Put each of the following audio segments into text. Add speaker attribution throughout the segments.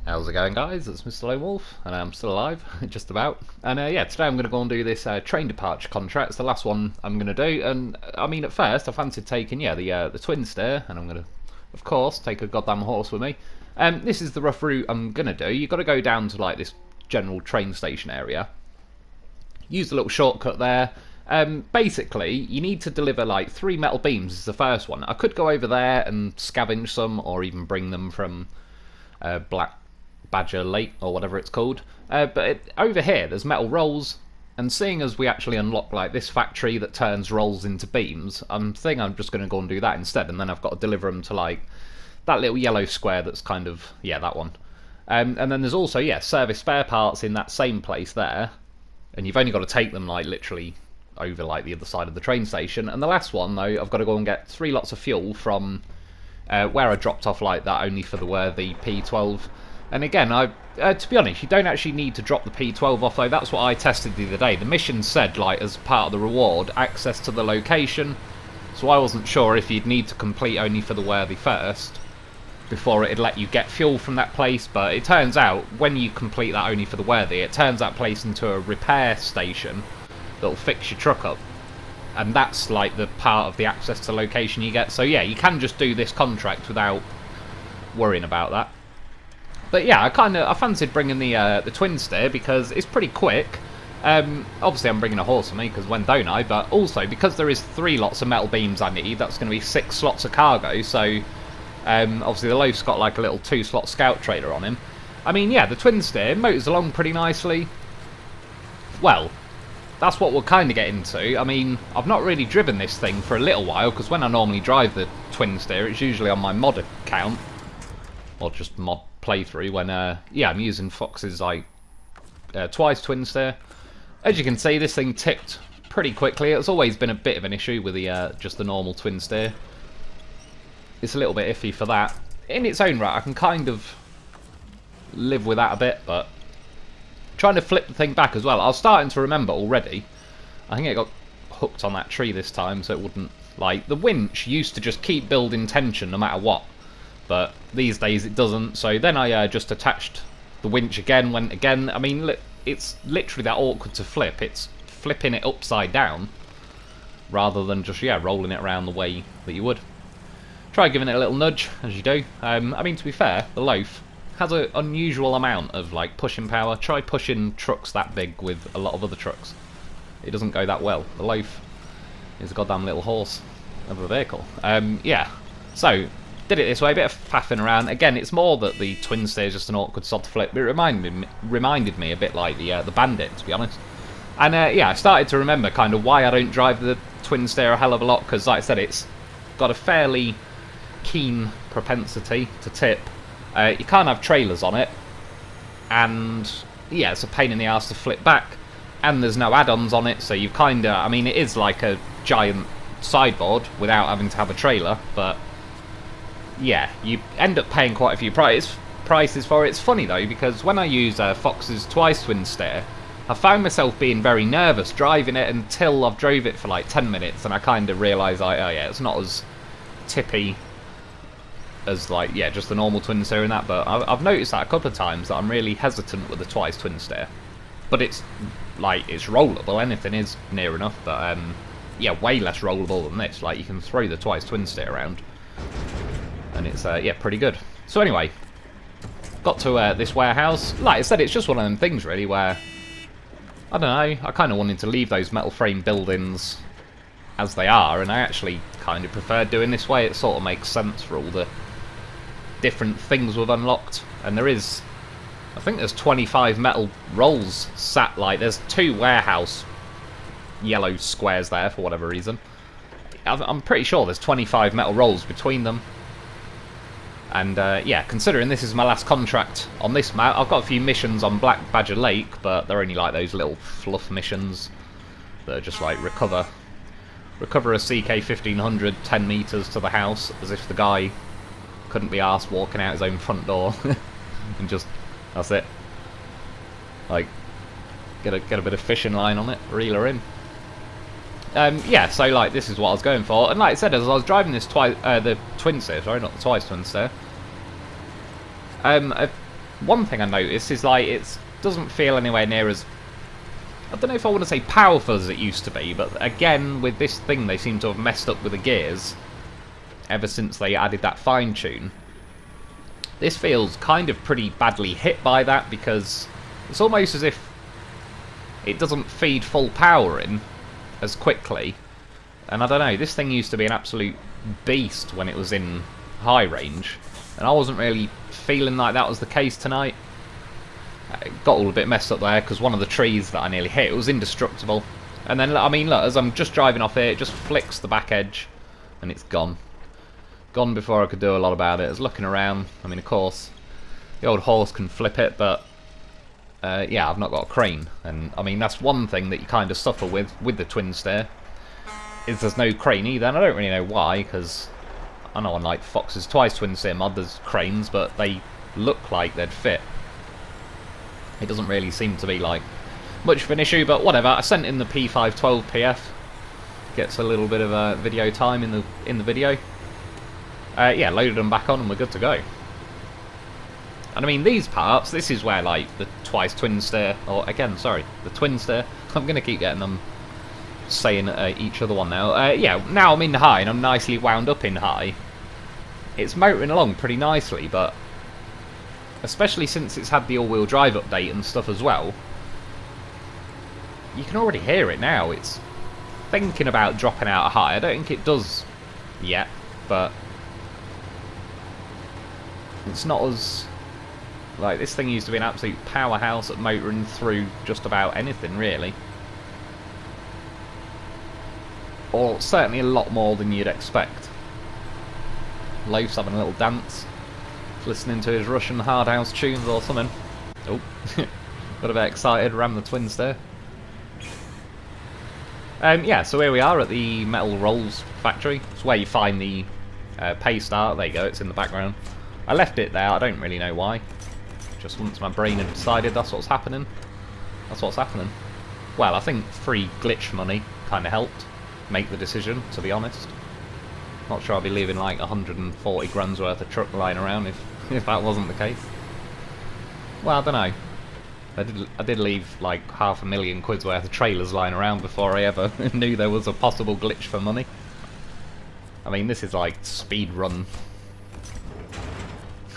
Speaker 1: How's it going, guys? It's Mr. Lo4f, and I'm still alive, just about. And yeah, today I'm going to go and do this train departure contract. It's the last one I'm going to do, and I mean, at first I fancied taking, the Twinsteer, and I'm going to, of course, take a goddamn horse with me. This is the rough route I'm going to do. You've got to go down to like this general train station area. Use the little shortcut there. Basically, you need to deliver like 3 metal beams is the first one. I could go over there and scavenge some, or even bring them from Black Badger Lake or whatever it's called, but over here there's metal rolls, and seeing as we actually unlock like this factory that turns rolls into beams, I'm just going to go and do that instead, and then I've got to deliver them to like that little yellow square that's kind of, that one. And then there's also, service spare parts in that same place there, and you've only got to take them like literally over like the other side of the train station. And the last one though, I've got to go and get 3 lots of fuel from where I dropped off like that only for the worthy P12. And again, to be honest, you don't actually need to drop the P12 off though. That's what I tested the other day. The mission said, like, as part of the reward, access to the location. So I wasn't sure if you'd need to complete only for the worthy first before it'd let you get fuel from that place. But it turns out, when you complete that only for the worthy, it turns that place into a repair station that'll fix your truck up. And that's like the part of the access to location you get. So yeah, you can just do this contract without worrying about that. But yeah, I fancied bringing the Twinsteer because it's pretty quick. Obviously I'm bringing a horse with me because when don't I? But also because there is 3 lots of metal beams I need, that's going to be 6 slots of cargo. So obviously the Lo4f's got like a little 2-slot scout trailer on him. I mean, yeah, the Twinsteer motors along pretty nicely. Well, that's what we'll kind of get into. I mean, I've not really driven this thing for a little while because when I normally drive the Twinsteer, it's usually on my mod account or just mod playthrough when I'm using Fox's like twice Twinsteer. As you can see, this thing tipped pretty quickly. It's always been a bit of an issue with the just the normal Twinsteer. It's a little bit iffy for that. In its own right, I can kind of live with that a bit, but trying to flip the thing back as well, I was starting to remember already. I think it got hooked on that tree this time, so it wouldn't, like, the winch used to just keep building tension no matter what. But these days it doesn't, so then I just attached the winch again, went again. I mean, it's literally that awkward to flip. It's flipping it upside down, rather than just, rolling it around the way that you would. Try giving it a little nudge, as you do. I mean, to be fair, the Lo4f has an unusual amount of, like, pushing power. Try pushing trucks that big with a lot of other trucks. It doesn't go that well. The Lo4f is a goddamn little horse of a vehicle. So did it this way, a bit of faffing around. Again, it's more that the Twinsteer is just an awkward sod to flip. It reminded me a bit like the Bandit, to be honest. And I started to remember kind of why I don't drive the Twinsteer a hell of a lot, because like I said, it's got a fairly keen propensity to tip. You can't have trailers on it, and it's a pain in the ass to flip back, and there's no add-ons on it, so you kind of, I mean, it is like a giant sideboard without having to have a trailer, but yeah, you end up paying quite a few prices for it. It's funny though, because when I use Fox's twice Twinsteer, I found myself being very nervous driving it until I've drove it for like 10 minutes, and I kind of realised, it's not as tippy as like, just the normal Twinsteer and that, but I've noticed that a couple of times that I'm really hesitant with the twice Twinsteer. But it's like, it's rollable, anything is near enough, but way less rollable than this. Like, you can throw the twice Twinsteer around, and it's pretty good. So anyway, got to this warehouse. Like I said, it's just one of them things really where, I don't know, I kind of wanted to leave those metal frame buildings as they are, and I actually kind of prefer doing this way. It sort of makes sense for all the different things we've unlocked. And there is, I think there's 25 metal rolls sat, like, there's 2 warehouse yellow squares there for whatever reason. I'm pretty sure there's 25 metal rolls between them. And considering this is my last contract on this map, I've got a few missions on Black Badger Lake, but they're only like those little fluff missions that are just like recover a CK-1500 10 metres to the house, as if the guy couldn't be arsed walking out his own front door. And just, that's it. Like, get a bit of fishing line on it, reel her in. So like this is what I was going for, and like I said, as I was driving this the Twinsteer, sorry, not the twice Twinsteer, one thing I noticed is like it doesn't feel anywhere near as, I don't know if I want to say powerful as it used to be, but again with this thing they seem to have messed up with the gears ever since they added that fine tune. This feels kind of pretty badly hit by that, because it's almost as if it doesn't feed full power in as quickly. And I don't know, this thing used to be an absolute beast when it was in high range, and I wasn't really feeling like that was the case tonight. It got all a bit messed up there because one of the trees that I nearly hit, it was indestructible. And then, I mean, look, as I'm just driving off here, it just flicks the back edge and it's gone. Gone before I could do a lot about it. I was looking around. I mean, of course, the old horse can flip it, but yeah, I've not got a crane. And I mean, that's one thing that you kind of suffer with the Twinsteer, is there's no crane either. And I don't really know why, because I know on like Fox's Twice Twinsteer mod there's cranes, but they look like they'd fit. It doesn't really seem to be like much of an issue, but whatever. I sent in the P512PF. Gets a little bit of video time in the video. Yeah, loaded them back on and we're good to go. And I mean, these parts, this is where like the Twice Twinsteer, or again, sorry, the Twinsteer. I'm gonna keep getting them saying each other one now. Yeah, now I'm in high and I'm nicely wound up in high. It's motoring along pretty nicely, but especially since it's had the all-wheel drive update and stuff as well, you can already hear it now. It's thinking about dropping out of high. I don't think it does yet, but it's not as, like, this thing used to be an absolute powerhouse at motoring through just about anything, really. Or certainly a lot more than you'd expect. Lo4f's having a little dance, listening to his Russian hard house tunes or something. Oh, got a bit excited, rammed the Twinsteer. Yeah, so here we are at the Metal Rolls factory. It's where you find the pay start. There you go, it's in the background. I left it there, I don't really know why. Just once my brain had decided that's what's happening. That's what's happening. Well, I think free glitch money kind of helped make the decision, to be honest. Not sure I'll be leaving like 140 grand's worth of truck lying around if that wasn't the case. Well, I don't know. I did leave like £500,000 worth of trailers lying around before I ever knew there was a possible glitch for money. I mean, this is like speed run.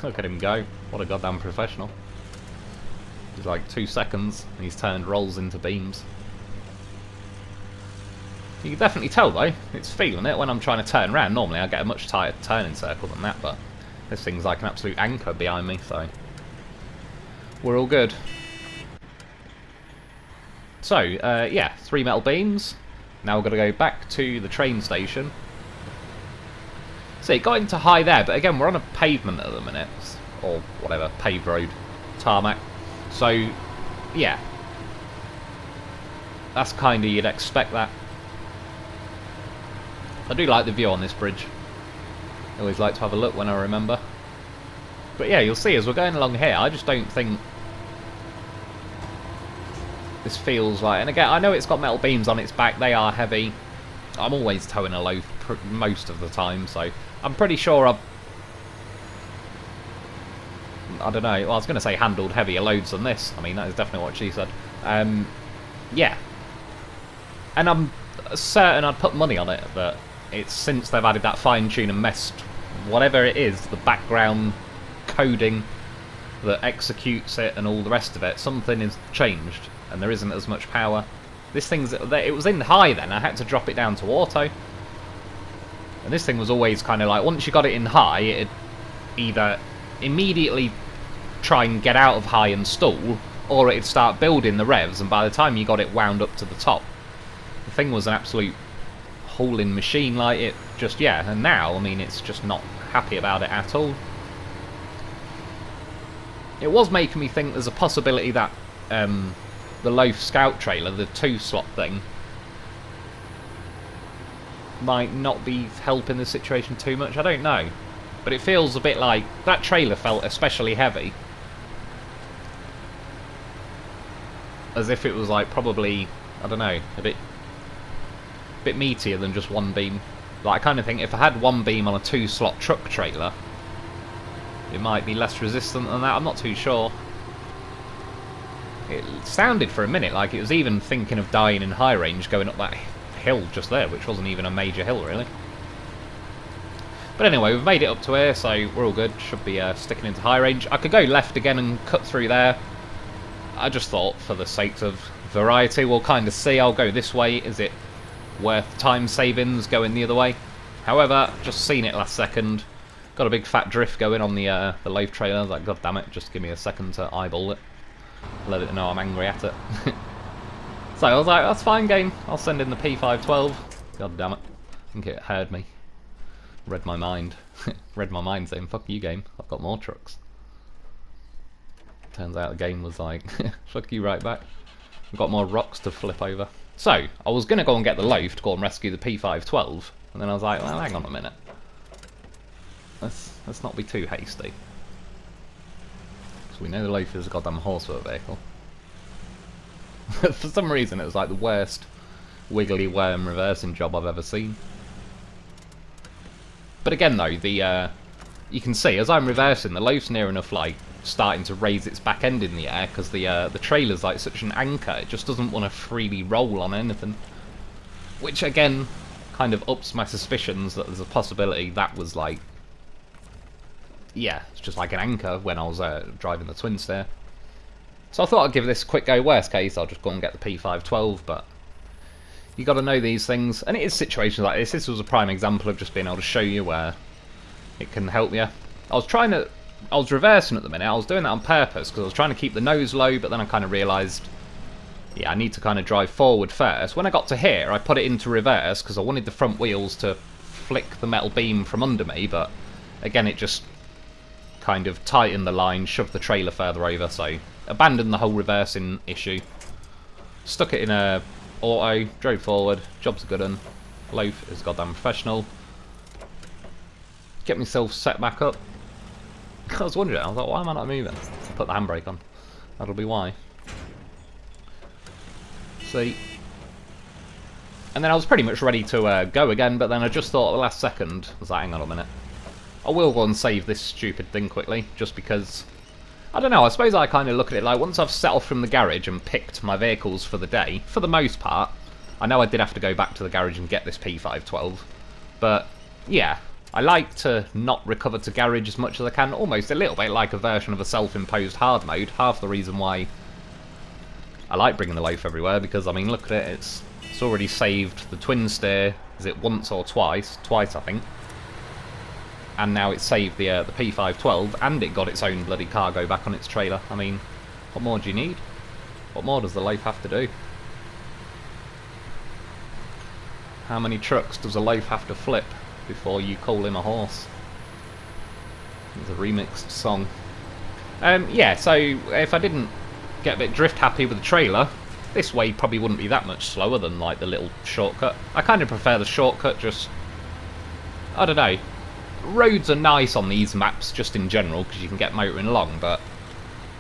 Speaker 1: Look at him go. What a goddamn professional. He's like 2 seconds and he's turned rolls into beams. You can definitely tell though, it's feeling it when I'm trying to turn around. Normally I get a much tighter turning circle than that, but this thing's like an absolute anchor behind me, so we're all good. So, yeah, 3 metal beams. Now we've got to go back to the train station. So it got into high there, but again, we're on a pavement at the minute. Or whatever, paved road, tarmac. So, yeah. That's kind of, you'd expect that. I do like the view on this bridge. I always like to have a look when I remember. But yeah, you'll see as we're going along here, I just don't think this feels like, and again, I know it's got metal beams on its back, they are heavy. I'm always towing a Lo4f most of the time, so I'm pretty sure I don't know, well I was going to say handled heavier loads than this. I mean, that is definitely what she said. Yeah. And I'm certain I'd put money on it that it's since they've added that fine tune and messed whatever it is, the background coding that executes it and all the rest of it, something is changed and there isn't as much power. This thing's, it was in high then, I had to drop it down to auto. And this thing was always kind of like, once you got it in high, it'd either immediately try and get out of high and stall, or it'd start building the revs, and by the time you got it wound up to the top, the thing was an absolute hauling machine, like it just, yeah, and now, I mean, it's just not happy about it at all. It was making me think there's a possibility that the Lo4f Scout trailer, the 2-slot thing, might not be helping the situation too much, I don't know. But it feels a bit like, that trailer felt especially heavy. As if it was like probably, I don't know, a bit meatier than just one beam. Like I kind of think if I had one beam on a 2-slot truck trailer, it might be less resistant than that. I'm not too sure. It sounded for a minute like it was even thinking of dying in high range going up that hill just there, which wasn't even a major hill really. But anyway, we've made it up to here, so we're all good. Should be sticking into high range. I could go left again and cut through there. I just thought, for the sake of variety, we'll kind of see. I'll go this way. Is it worth time savings going the other way? However, just seen it last second. Got a big fat drift going on the Lo4f trailer. I was like, God damn it, just give me a second to eyeball it. Let it know I'm angry at it. So I was like, that's fine, game. I'll send in the P512. God damn it. I think it heard me. Read my mind. Read my mind saying, fuck you, game. I've got more trucks. Turns out the game was like, fuck you right back. I've got more rocks to flip over. So, I was going to go and get the Lo4f to go and rescue the P512. And then I was like, well, hang on a minute. Let's not be too hasty. So we know the Lo4f is a goddamn horsepower vehicle. For some reason it was like the worst wiggly worm reversing job I've ever seen. But again though, you can see as I'm reversing, the Lo4f's near enough like starting to raise its back end in the air because the trailer's like such an anchor, it just doesn't want to freely roll on anything. Which again kind of ups my suspicions that there's a possibility that was like, yeah, it's just like an anchor when I was driving the Twinsteer. So I thought I'd give this a quick go. Worst case, I'll just go and get the P512, but you got to know these things. And it is situations like this. This was a prime example of just being able to show you where it can help you. I was reversing at the minute. I was doing that on purpose because I was trying to keep the nose low, but then I kind of realised, yeah, I need to kind of drive forward first. When I got to here, I put it into reverse because I wanted the front wheels to flick the metal beam from under me, but again, it just kind of tightened the line, shoved the trailer further over, so abandoned the whole reversing issue. Stuck it in a auto, drove forward, job's a good one. Lo4f is goddamn professional. Get myself set back up. I was wondering, I was like, why am I not moving? Put the handbrake on. That'll be why. See. And then I was pretty much ready to go again, but then I just thought at the last second, I was like, hang on a minute. I will go and save this stupid thing quickly, just because, I don't know, I suppose I kind of look at it like, once I've set off from the garage and picked my vehicles for the day, for the most part, I know I did have to go back to the garage and get this P512, but, yeah, I like to not recover to garage as much as I can, almost a little bit like a version of a self-imposed hard mode. Half the reason why I like bringing the Lo4f everywhere, because, I mean, look at it, it's already saved the Twinsteer, is it once or twice? Twice, I think. And now it's saved the P512, and it got its own bloody cargo back on its trailer. I mean, what more do you need? What more does the Lo4f have to do? How many trucks does a Lo4f have to flip before you call him a horse? It's a remixed song. Yeah, so if I didn't get a bit drift happy with the trailer, this way probably wouldn't be that much slower than like the little shortcut. I kind of prefer the shortcut, just, I don't know. Roads are nice on these maps just in general because you can get motoring along, but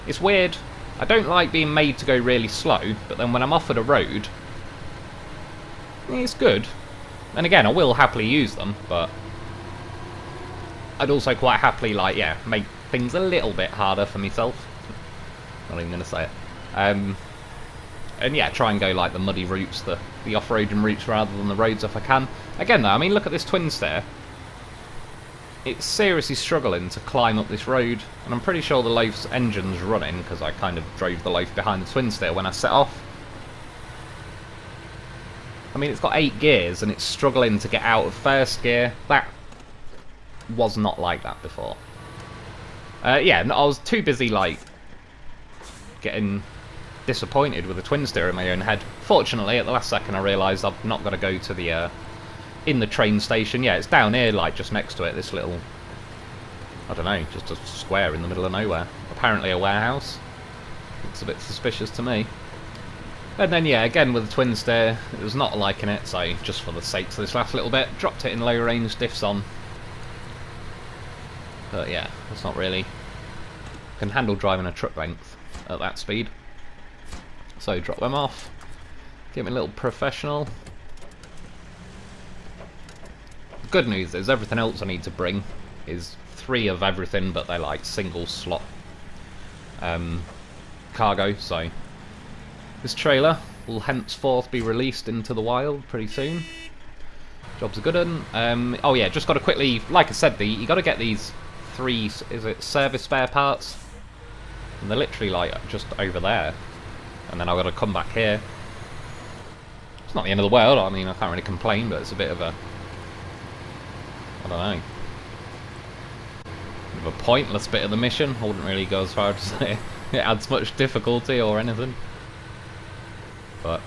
Speaker 1: it's weird. I don't like being made to go really slow, but then when I'm offered a road, it's good. And again, I will happily use them, but I'd also quite happily, like, yeah, make things a little bit harder for myself. Not even going to say it. And yeah, try and go like the muddy routes, the off-roading routes rather than the roads if I can. Again though, I mean, look at this Twinsteer. It's seriously struggling to climb up this road, and I'm pretty sure the Lo4f's engine's running, because I kind of drove the Lo4f behind the Twinsteer when I set off. I mean, it's got 8 gears, and it's struggling to get out of first gear. That was not like that before. Yeah, I was too busy, like, getting disappointed with the Twinsteer in my own head. Fortunately, at the last second I realised I've not got to go to the in the train station. Yeah, it's down here, like, just next to it, this little, I don't know, just a square in the middle of nowhere. Apparently a warehouse. It's a bit suspicious to me. And then, yeah, again with the Twinsteer, it was not liking it, so just for the sakes of this last little bit, dropped it in low range, diffs on. But yeah, it's not really, can handle driving a truck length at that speed. So drop them off, get me a little professional. Good news is everything else I need to bring is 3 of everything, but they're like single slot cargo. So this trailer will henceforth be released into the wild pretty soon. Job's a good one. Oh yeah, just got to quickly, like I said, you got to get these 3, is it service spare parts? And they're literally like just over there. And then I've got to come back here. It's not the end of the world, I mean, I can't really complain, but it's a bit of a, I don't know, bit of a pointless bit of the mission. I wouldn't really go as far as to say it adds much difficulty or anything. But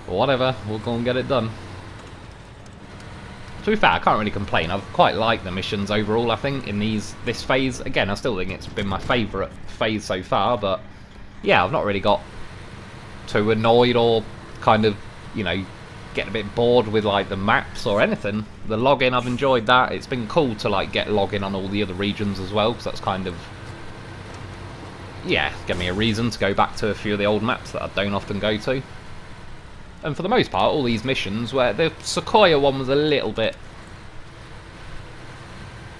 Speaker 1: whatever, we'll go and get it done. To be fair, I can't really complain. I've quite liked the missions overall, I think, in this phase. Again, I still think it's been my favourite phase so far, but yeah, I've not really got too annoyed or kind of, you know, getting a bit bored with like the maps or anything. The login, I've enjoyed that. It's been cool to like get login on all the other regions as well, because that's kind of, yeah, give me a reason to go back to a few of the old maps that I don't often go to. And for the most part, all these missions, where the Sequoia one was a little bit,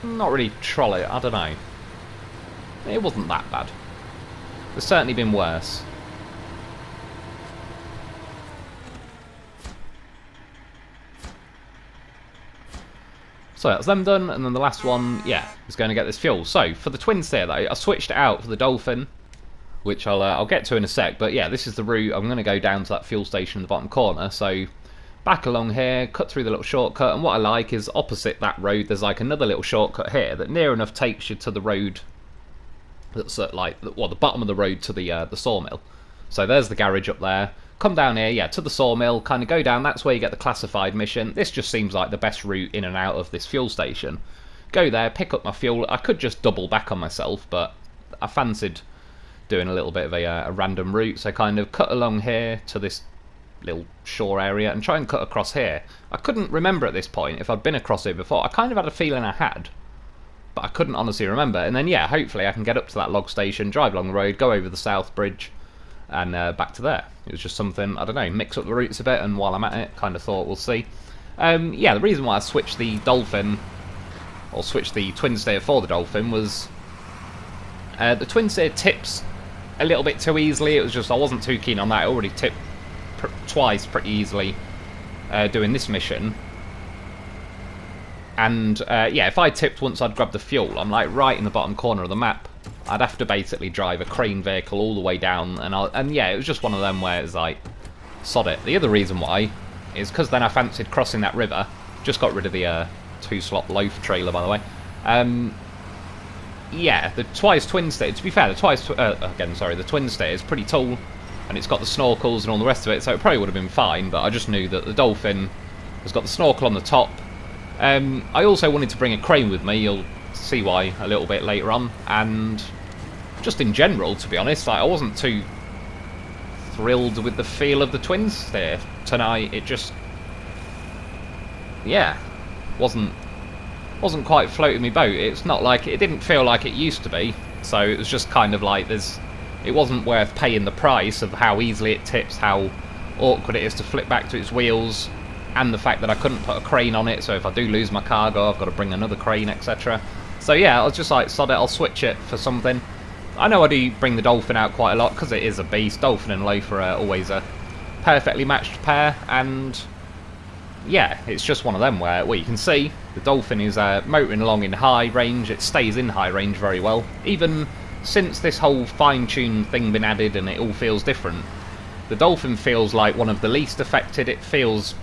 Speaker 1: not really trolley, I don't know. It wasn't that bad. There's certainly been worse. So that's them done, and then the last one, yeah, is going to get this fuel. So for the Twinsteer though, I switched it out for the Dolphin, which I'll get to in a sec, but yeah, this is the route. I'm going to go down to that fuel station in the bottom corner, so back along here, cut through the little shortcut, and what I like is opposite that road, there's like another little shortcut here that near enough takes you to the road that's at like, well, the bottom of the road to the sawmill. So there's the garage up there. Come down here, yeah, to the sawmill, kind of go down, that's where you get the classified mission. This just seems like the best route in and out of this fuel station. Go there, pick up my fuel. I could just double back on myself, but I fancied doing a little bit of a random route, so kind of cut along here to this little shore area and try and cut across here. I couldn't remember at this point if I'd been across here before. I kind of had a feeling I had, but I couldn't honestly remember. And then yeah, hopefully I can get up to that log station, drive along the road, go over the south bridge, and back to there. It was just something, I don't know, mix up the routes a bit, and while I'm at it, kind of thought we'll see. Yeah, the reason why I switched the Dolphin, or switched the Twinsteer for the Dolphin, was the Twinsteer tips a little bit too easily. It was just, I wasn't too keen on that. I already tipped twice pretty easily doing this mission. And yeah, if I tipped once I'd grabbed the fuel, I'm like right in the bottom corner of the map. I'd have to basically drive a crane vehicle all the way down, and yeah, it was just one of them where it's like, sod it. The other reason why is because then I fancied crossing that river. Just got rid of the 2-slot Lo4f trailer, by the way. Yeah, the Twice Twinsteer, to be fair, the Twinsteer is pretty tall, and it's got the snorkels and all the rest of it, so it probably would have been fine, but I just knew that the Dolphin has got the snorkel on the top. I also wanted to bring a crane with me, you'll see why a little bit later on, and just in general, to be honest, like, I wasn't too thrilled with the feel of the Twinsteer tonight. It just, yeah, wasn't quite floating me boat. It's not like, it didn't feel like it used to be, so it was just kind of like, it wasn't worth paying the price of how easily it tips, how awkward it is to flip back to its wheels, and the fact that I couldn't put a crane on it, so if I do lose my cargo I've got to bring another crane, etc. So yeah, I was just like, sod it, I'll switch it for something. I know I do bring the Dolphin out quite a lot because it is a beast. Dolphin and Lo4f are always a perfectly matched pair, and yeah, it's just one of them where, well, you can see the Dolphin is motoring along in high range. It stays in high range very well. Even since this whole fine-tuned thing been added and it all feels different, the Dolphin feels like one of the least affected. It feels,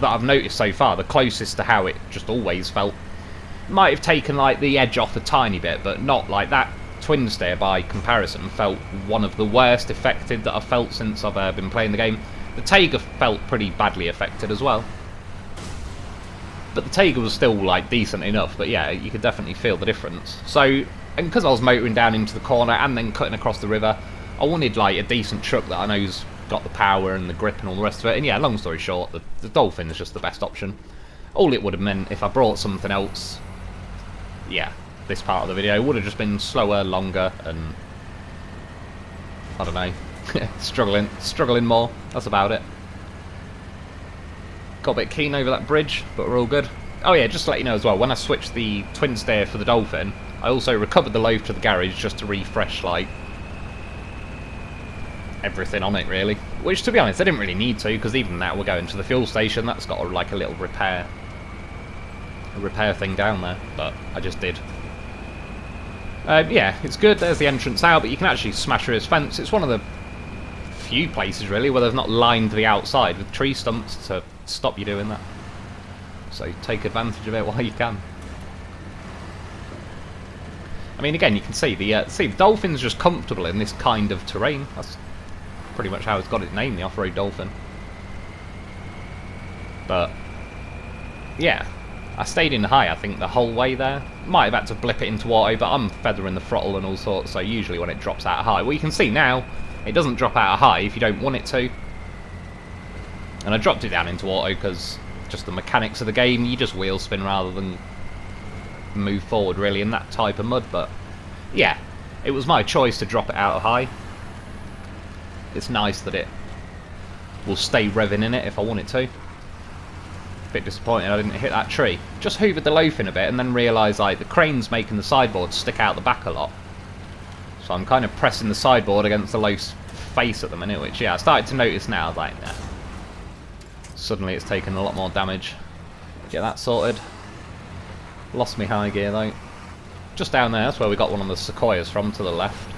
Speaker 1: that I've noticed so far, the closest to how it just always felt. Might have taken like the edge off a tiny bit, but not like that. Twinsteer, by comparison, felt one of the worst affected that I've felt since I've been playing the game. The Taiga felt pretty badly affected as well, but the Taiga was still like decent enough. But yeah, you could definitely feel the difference. So, and because I was motoring down into the corner and then cutting across the river, I wanted like a decent truck that I know's got the power and the grip and all the rest of it. And yeah, long story short, the Dolphin is just the best option. All it would have meant if I brought something else, yeah, this part of the video would have just been slower, longer, and I don't know, struggling more. That's about it. Got a bit keen over that bridge, but we're all good. Oh yeah, just to let you know as well, when I switched the Twinsteer for the Dolphin, I also recovered the Lo4f to the garage just to refresh, like, everything on it, really. Which, to be honest, I didn't really need to, because even now we're going to the fuel station, that's got, like, a little repair thing down there, but I just did. Yeah, it's good, there's the entrance out, but you can actually smash through this fence. It's one of the few places, really, where they've not lined the outside with tree stumps to stop you doing that. So take advantage of it while you can. I mean, again, you can see the Dolphin's just comfortable in this kind of terrain. That's pretty much how it's got its name, the off-road Dolphin. But yeah, I stayed in high, I think, the whole way there. Might have had to blip it into auto, but I'm feathering the throttle and all sorts, so usually when it drops out of high, well, you can see now it doesn't drop out of high if you don't want it to. And I dropped it down into auto because just the mechanics of the game, you just wheel spin rather than move forward really in that type of mud. But yeah, it was my choice to drop it out of high. It's nice that it will stay revving in it if I want it to. Bit disappointed I didn't hit that tree. Just hoovered the Lo4f in a bit and then realised like the crane's making the sideboard stick out the back a lot. So I'm kind of pressing the sideboard against the Lo4f's face at the minute, which yeah, I started to notice now. I was like, nah. Suddenly it's taken a lot more damage. Get that sorted. Lost me high gear though. Just down there, that's where we got one of the Sequoias from, to the left.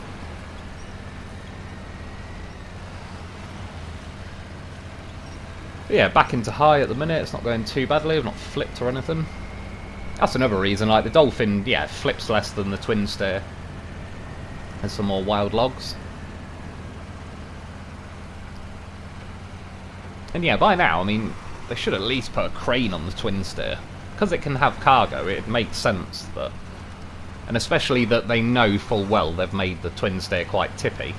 Speaker 1: But yeah, back into high at the minute, it's not going too badly, I've not flipped or anything. That's another reason, like the Dolphin, yeah, flips less than the Twinsteer. There's some more wild logs. And yeah, by now, I mean, they should at least put a crane on the Twinsteer. Because it can have cargo, it makes sense that... And especially that they know full well they've made the Twinsteer quite tippy.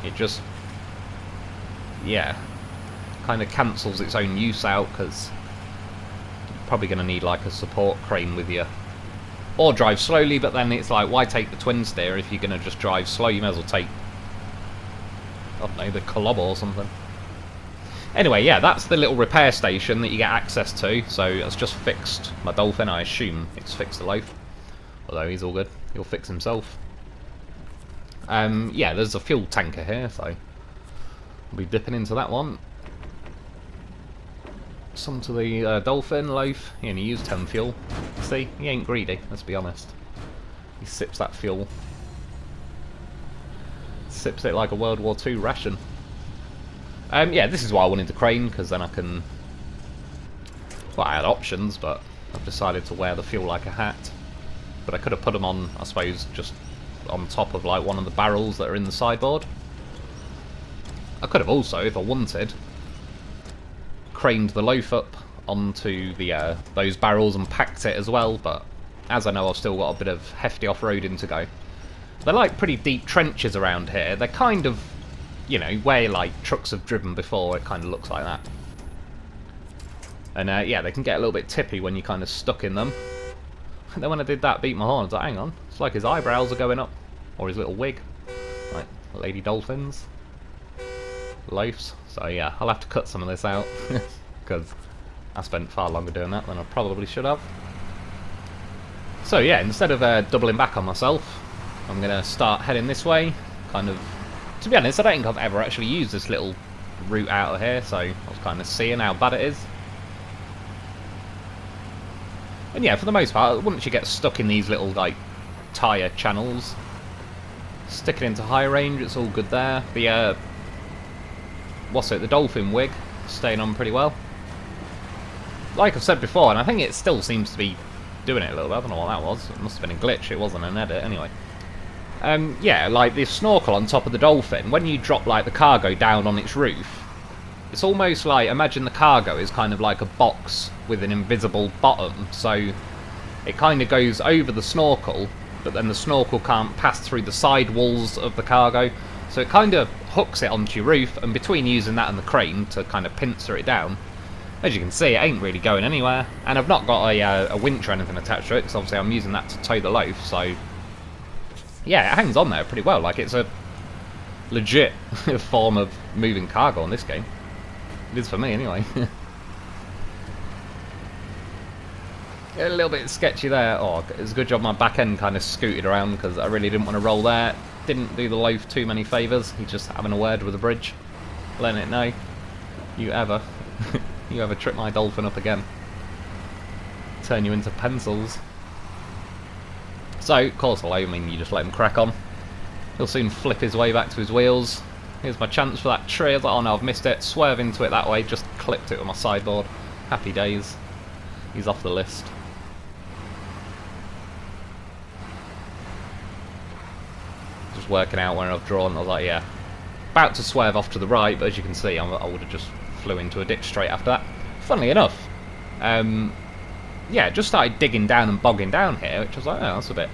Speaker 1: It just... yeah, kind of cancels its own use out, because you're probably going to need like a support crane with you. Or drive slowly, but then it's like, why take the Twinsteer if you're going to just drive slow? You may as well take, I don't know, the Colob or something. Anyway, yeah, that's the little repair station that you get access to. So it's just fixed my Dolphin. I assume it's fixed the Lo4f. Although he's all good. He'll fix himself. Yeah, there's a fuel tanker here, so we'll be dipping into that one. Some to the Dolphin, Lo4f. He only used 10 fuel. See, he ain't greedy, let's be honest. He sips that fuel. Sips it like a World War II ration. Yeah, this is why I wanted the crane, because then I can... well, I had options, but I've decided to wear the fuel like a hat. But I could have put them on, I suppose, just on top of like one of the barrels that are in the sideboard. I could have also, if I wanted, craned the Lo4f up onto the those barrels and packed it as well, but as I know, I've still got a bit of hefty off-roading to go. They're like pretty deep trenches around here. They're kind of, you know, where like trucks have driven before, it kind of looks like that. And yeah, they can get a little bit tippy when you're kind of stuck in them. And then when I did that, beat my horn, I was like, hang on, it's like his eyebrows are going up. Or his little wig. Like Lady Dolphins. Lo4fs. So yeah, I'll have to cut some of this out. Because I spent far longer doing that than I probably should have. So yeah, instead of doubling back on myself, I'm going to start heading this way. Kind of, to be honest, I don't think I've ever actually used this little route out of here, so I was kind of seeing how bad it is. And yeah, for the most part, once you get stuck in these little, like, tyre channels, stick it into high range, it's all good there. The, what's it, the Dolphin wig, staying on pretty well. Like I've said before, and I think it still seems to be doing it a little bit, I don't know what that was, it must have been a glitch, it wasn't an edit, anyway. Yeah, like the snorkel on top of the Dolphin, when you drop, like, the cargo down on its roof, it's almost like, imagine the cargo is kind of like a box with an invisible bottom, so it kind of goes over the snorkel, but then the snorkel can't pass through the side walls of the cargo, so it kind of hooks it onto your roof, and between using that and the crane to kind of pincer it down, as you can see, it ain't really going anywhere, and I've not got a winch or anything attached to it, because obviously I'm using that to tow the Lo4f, so yeah, it hangs on there pretty well, like it's a legit form of moving cargo in this game. It is for me, anyway. A little bit sketchy there. Oh, it was a good job my back end kind of scooted around because I really didn't want to roll there. Didn't do the loaf too many favours. He's just having a word with the bridge. Letting it know. You ever trip my Dolphin up again. Turn you into pencils. So, of course, I mean, you just let him crack on. He'll soon flip his way back to his wheels. Here's my chance for that tree. I was like, oh no, I've missed it. Swerve into it that way. Just clipped it with my sideboard. Happy days. He's off the list. Just working out where I've drawn. I was like, yeah. About to swerve off to the right, but as you can see, I would have just flew into a ditch straight after that. Funnily enough, yeah, just started digging down and bogging down here, which I was like, oh, that's a bit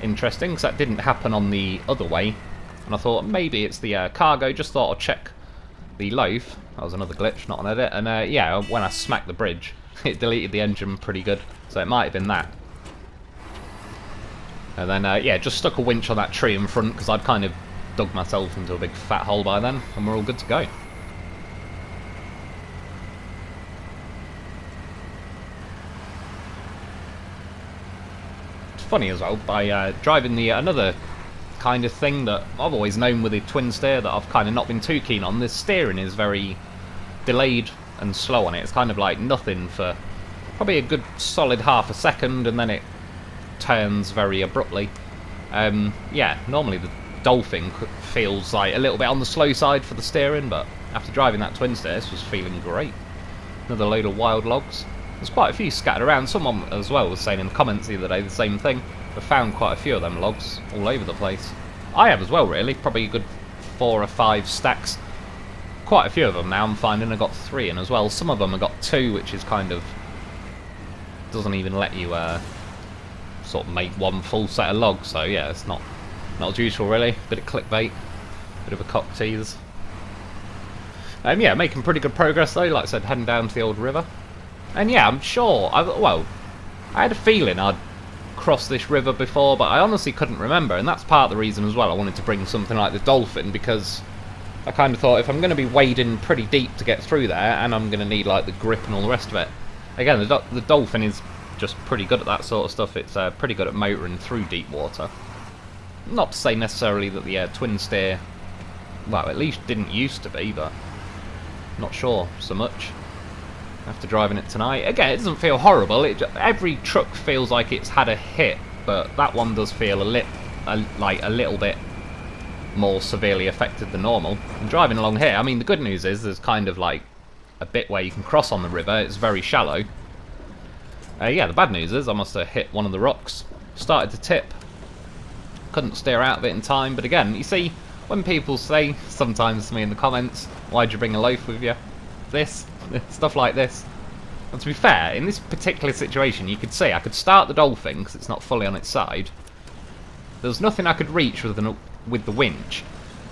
Speaker 1: interesting, because that didn't happen on the other way. And I thought, maybe it's the cargo, just thought I'd check the loaf. That was another glitch, not an edit. And yeah, when I smacked the bridge, it deleted the engine pretty good, so it might have been that. And then, yeah, just stuck a winch on that tree in front, because I'd kind of dug myself into a big fat hole by then, and we're all good to go. Funny as well, by driving the another kind of thing that I've always known with the Twinsteer that I've kind of not been too keen on. The steering is very delayed and slow on it. It's kind of like nothing for probably a good solid half a second, and then it turns very abruptly. Yeah, normally the Dolphin feels like a little bit on the slow side for the steering, but after driving that Twinsteer, this was feeling great. Another load of wild logs. There's quite a few scattered around. Someone as well was saying in the comments the other day the same thing. I've found quite a few of them logs all over the place. I have as well, really. Probably a good 4 or 5 stacks. Quite a few of them now I'm finding. I got 3 in as well. Some of them I got 2, which is kind of doesn't even let you sort of make one full set of logs. So yeah, it's not as useful really. Bit of clickbait, bit of a cock tease. Yeah, making pretty good progress though. Like I said, heading down to the old river. And yeah, I'm sure, well, I had a feeling I'd crossed this river before, but I honestly couldn't remember, and that's part of the reason as well I wanted to bring something like the Dolphin, because I kind of thought if I'm going to be wading pretty deep to get through there, and I'm going to need like the grip and all the rest of it. Again, the Dolphin is just pretty good at that sort of stuff. It's pretty good at motoring through deep water. Not to say necessarily that the Twinsteer, well, at least didn't used to be, but not sure so much. After driving it tonight. Again, it doesn't feel horrible. Every truck feels like it's had a hit, but that one does feel like a little bit more severely affected than normal. And driving along here, I mean, the good news is there's kind of like a bit where you can cross on the river. It's very shallow. Yeah, the bad news is I must have hit one of the rocks. Started to tip. Couldn't steer out of it in time. But again, you see, when people say sometimes to me in the comments, why'd you bring a loaf with you? This, stuff like this. And to be fair, in this particular situation, you could see I could start the Dolphin because it's not fully on its side. There's nothing I could reach with the winch.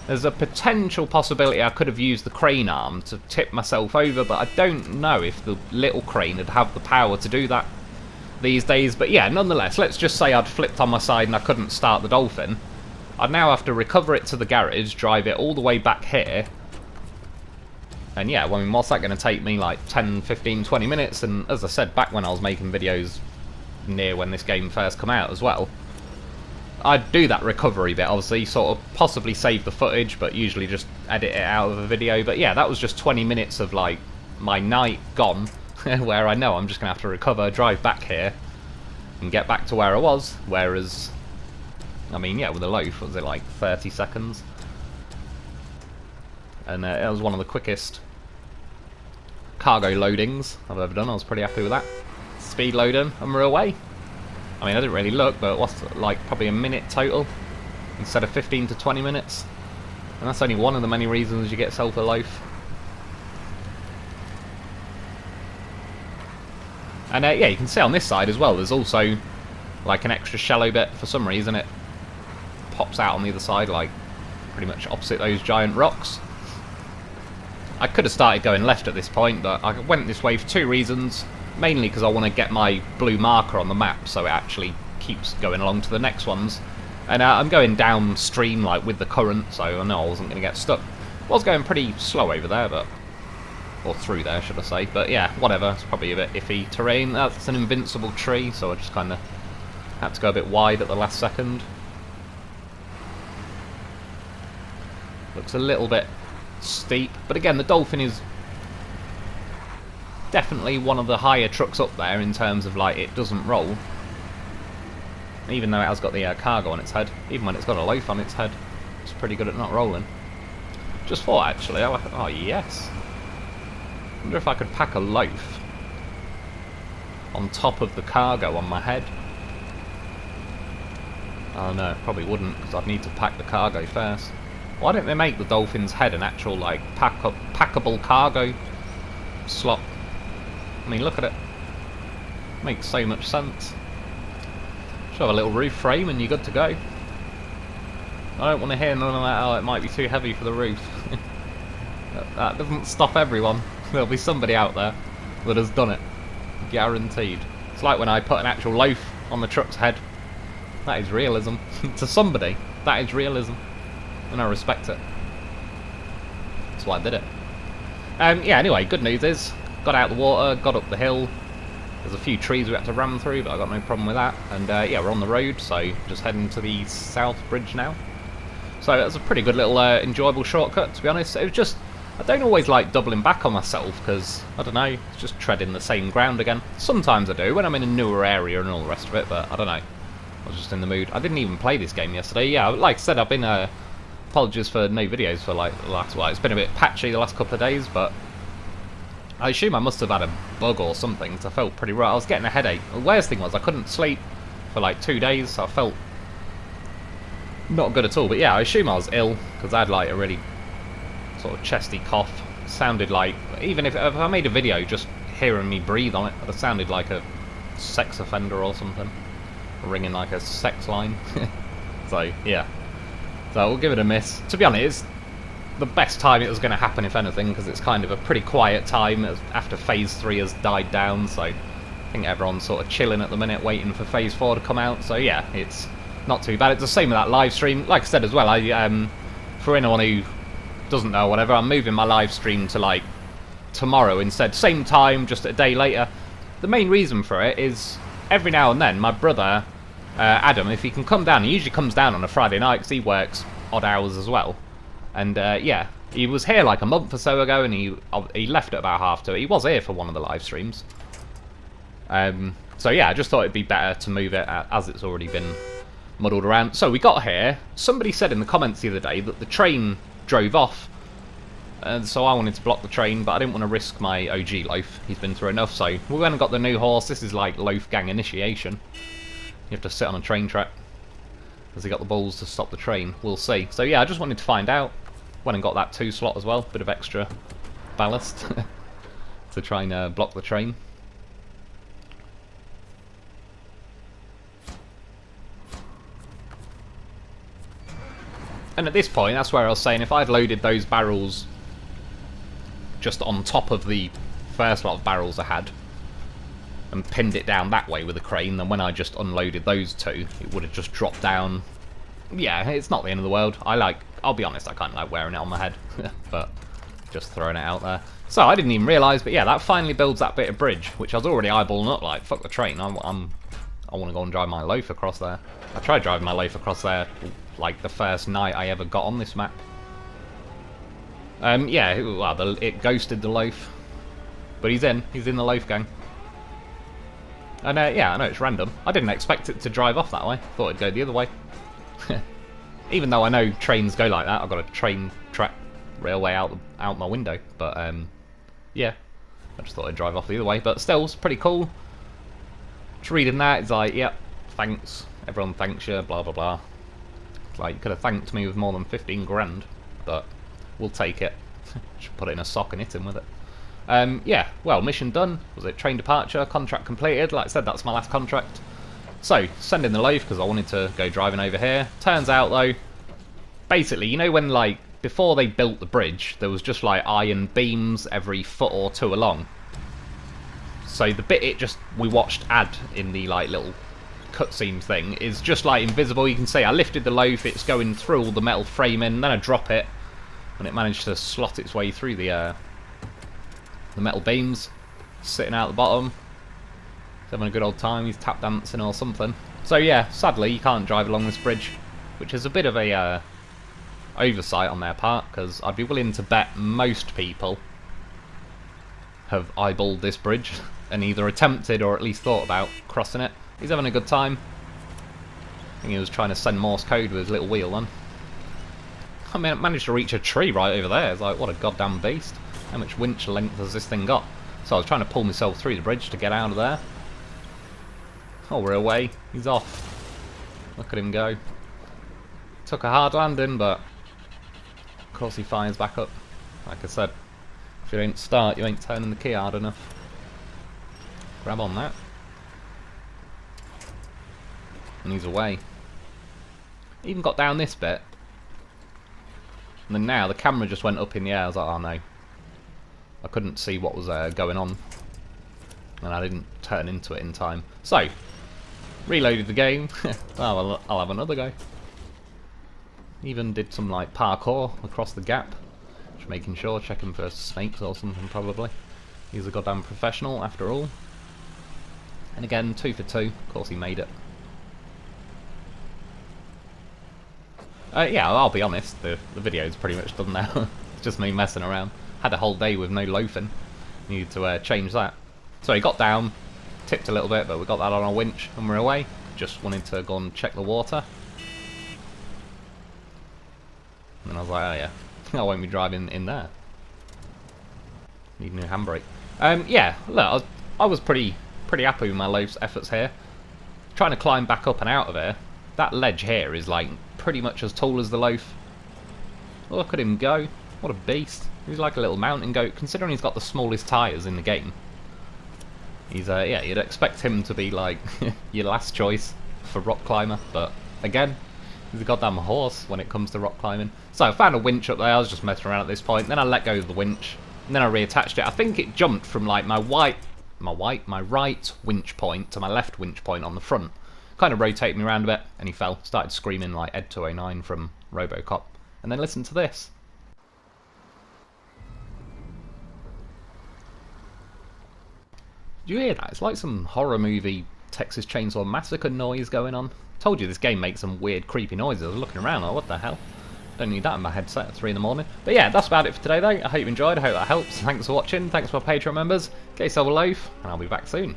Speaker 1: There's a potential possibility I could have used the crane arm to tip myself over, but I don't know if the little crane would have the power to do that these days. But yeah, nonetheless, let's just say I'd flipped on my side and I couldn't start the Dolphin. I'd now have to recover it to the garage, drive it all the way back here. And yeah, I mean, what's that going to take me? Like 10, 15, 20 minutes? And as I said, back when I was making videos near when this game first come out as well, I'd do that recovery bit, obviously, sort of possibly save the footage, but usually just edit it out of a video. But yeah, that was just 20 minutes of like my night gone, where I know I'm just going to have to recover, drive back here, and get back to where I was. Whereas, I mean, yeah, with the loaf, was it like 30 seconds? And it was one of the quickest cargo loadings I've ever done. I was pretty happy with that. Speed loading, and we're away. I mean, I didn't really look, but what's like probably a minute total instead of 15 to 20 minutes. And that's only one of the many reasons you get yourself a loaf. And yeah, you can see on this side as well, there's also like an extra shallow bit. For some reason it pops out on the other side, like pretty much opposite those giant rocks. I could have started going left at this point, but I went this way for 2 reasons. Mainly because I want to get my blue marker on the map, so it actually keeps going along to the next ones. And I'm going downstream, like with the current, so I know I wasn't going to get stuck. I was going pretty slow over there, but Or through there, should I say. But yeah, whatever. It's probably a bit iffy terrain. That's an invincible tree, so I just kind of had to go a bit wide at the last second. Looks a little bit steep. But again, the Dolphin is definitely one of the higher trucks up there in terms of, like, it doesn't roll. Even though it has got the cargo on its head. Even when it's got a loaf on its head. It's pretty good at not rolling. Just thought, actually. Oh, yes. I wonder if I could pack a loaf on top of the cargo on my head. Oh no, probably wouldn't, because I'd need to pack the cargo first. Why don't they make the Dolphin's head an actual, like, packable cargo slot? I mean, look at it. Makes so much sense. Just have a little roof frame and you're good to go. I don't want to hear none of that, oh, it might be too heavy for the roof. That doesn't stop everyone. There'll be somebody out there that has done it. Guaranteed. It's like when I put an actual loaf on the truck's head. That is realism. To somebody, that is realism. And I respect it. That's why I did it. Yeah, anyway, good news is, got out the water, got up the hill. There's a few trees we had to ram through, but I got no problem with that. And yeah, we're on the road, so just heading to the South Bridge now. So that's a pretty good little enjoyable shortcut, to be honest. It was just, I don't always like doubling back on myself, because, I don't know, it's just treading the same ground again. Sometimes I do, when I'm in a newer area and all the rest of it, but I don't know. I was just in the mood. I didn't even play this game yesterday. Yeah, like I said, I've been, apologies for no videos for, like, the last while. It's been a bit patchy the last couple of days, but I assume I must have had a bug or something, because I felt pretty right. I was getting a headache. The worst thing was I couldn't sleep for, like, 2 days, so I felt not good at all. But yeah, I assume I was ill, because I had, like, a really sort of chesty cough. Sounded like, even if I made a video just hearing me breathe on it, it would have sounded like a sex offender or something, ringing like a sex line. So yeah, so we'll give it a miss. To be honest, it's the best time it was going to happen, if anything, because it's kind of a pretty quiet time after Phase 3 has died down, so I think everyone's sort of chilling at the minute, waiting for Phase 4 to come out. So yeah, it's not too bad. It's the same with that live stream. Like I said as well, for anyone who doesn't know, whatever, I'm moving my live stream to, like, tomorrow instead. Same time, just a day later. The main reason for it is, every now and then, my brother, Adam, if he can come down, he usually comes down on a Friday night, because he works odd hours as well. And, yeah, he was here like a month or so ago, and he left at about 2:30. He was here for one of the live streams. So, yeah, I just thought it'd be better to move it, as it's already been muddled around. So, we got here. Somebody said in the comments the other day that the train drove off, and so I wanted to block the train, but I didn't want to risk my OG loaf. He's been through enough, so we went and got the new horse. This is like loaf gang initiation. You have to sit on a train track. Has he got the balls to stop the train? We'll see. So yeah, I just wanted to find out. Went and got that 2 slot as well, bit of extra ballast to try and block the train. And at this point, that's where I was saying, if I'd loaded those barrels just on top of the first lot of barrels I had, and pinned it down that way with a crane, then when I just unloaded those 2, it would have just dropped down. Yeah, it's not the end of the world. I'll be honest, I kind of like wearing it on my head, but just throwing it out there. So I didn't even realise, but yeah, that finally builds that bit of bridge, which I was already eyeballing up, like, fuck the train, I want to go and drive my loaf across there. I tried driving my loaf across there, like, the first night I ever got on this map. Yeah, well, it ghosted the loaf, but he's in the loaf gang. And yeah, I know it's random. I didn't expect it to drive off that way. Thought it'd go the other way. Even though I know trains go like that, I've got a train track railway out my window. But yeah, I just thought I'd drive off the other way. But still, it's pretty cool. Just reading that, it's like, yep, thanks. Everyone thanks you, blah blah blah. It's like, you could have thanked me with more than 15 grand, but we'll take it. Should put it in a sock and hit him with it. Yeah, well, mission done. Was it train departure? Contract completed. Like I said, that's my last contract. So, send in the loaf because I wanted to go driving over here. Turns out, though, basically, you know when, like, before they built the bridge, there was just, like, iron beams every foot or 2 along. So the bit we watched add in the, like, little cutscene thing is just, like, invisible. You can see I lifted the loaf, it's going through all the metal framing, then I drop it, and it managed to slot its way through the The metal beams sitting out the bottom. He's having a good old time. He's tap dancing or something. So yeah, sadly you can't drive along this bridge, which is a bit of a oversight on their part, because I'd be willing to bet most people have eyeballed this bridge and either attempted or at least thought about crossing it. He's having a good time. I think he was trying to send Morse code with his little wheel then. I mean, I managed to reach a tree right over there. It's like, what a goddamn beast. How much winch length has this thing got? So I was trying to pull myself through the bridge to get out of there. Oh, we're away. He's off. Look at him go. Took a hard landing, but of course he fires back up. Like I said, if you don't start, you ain't turning the key hard enough. Grab on that. And he's away. Even got down this bit. And then now the camera just went up in the air. I was like, oh no. I couldn't see what was going on. And I didn't turn into it in time. So, reloaded the game. Oh, well, I'll have another go. Even did some like parkour across the gap. Just making sure, checking for snakes or something probably. He's a goddamn professional after all. And again, 2 for 2. Of course he made it. Yeah, I'll be honest, the video's pretty much done now. It's just me messing around. Had a whole day with no loafing. Needed to change that. So he got down, tipped a little bit, but we got that on a winch and we're away. Just wanted to go and check the water. And I was like, oh yeah, I won't be driving in there. Need a new handbrake. Yeah, look, I was pretty happy with my loaf's efforts here. Trying to climb back up and out of here. That ledge here is like pretty much as tall as the loaf. Look at him go. What a beast. He's like a little mountain goat, considering he's got the smallest tyres in the game. He's, yeah, you'd expect him to be like your last choice for rock climber, but again, he's a goddamn horse when it comes to rock climbing. So I found a winch up there, I was just messing around at this point, then I let go of the winch, and then I reattached it. I think it jumped from like my right winch point to my left winch point on the front. Kind of rotated me around a bit, and he fell. Started screaming like Ed 209 from RoboCop. And then listen to this. Did you hear that? It's like some horror movie Texas Chainsaw Massacre noise going on. Told you this game makes some weird creepy noises. I was looking around like, what the hell? Don't need that in my headset at 3 in the morning. But yeah, that's about it for today though. I hope you enjoyed. I hope that helps. Thanks for watching. Thanks for my Patreon members. Get yourself a loaf, and I'll be back soon.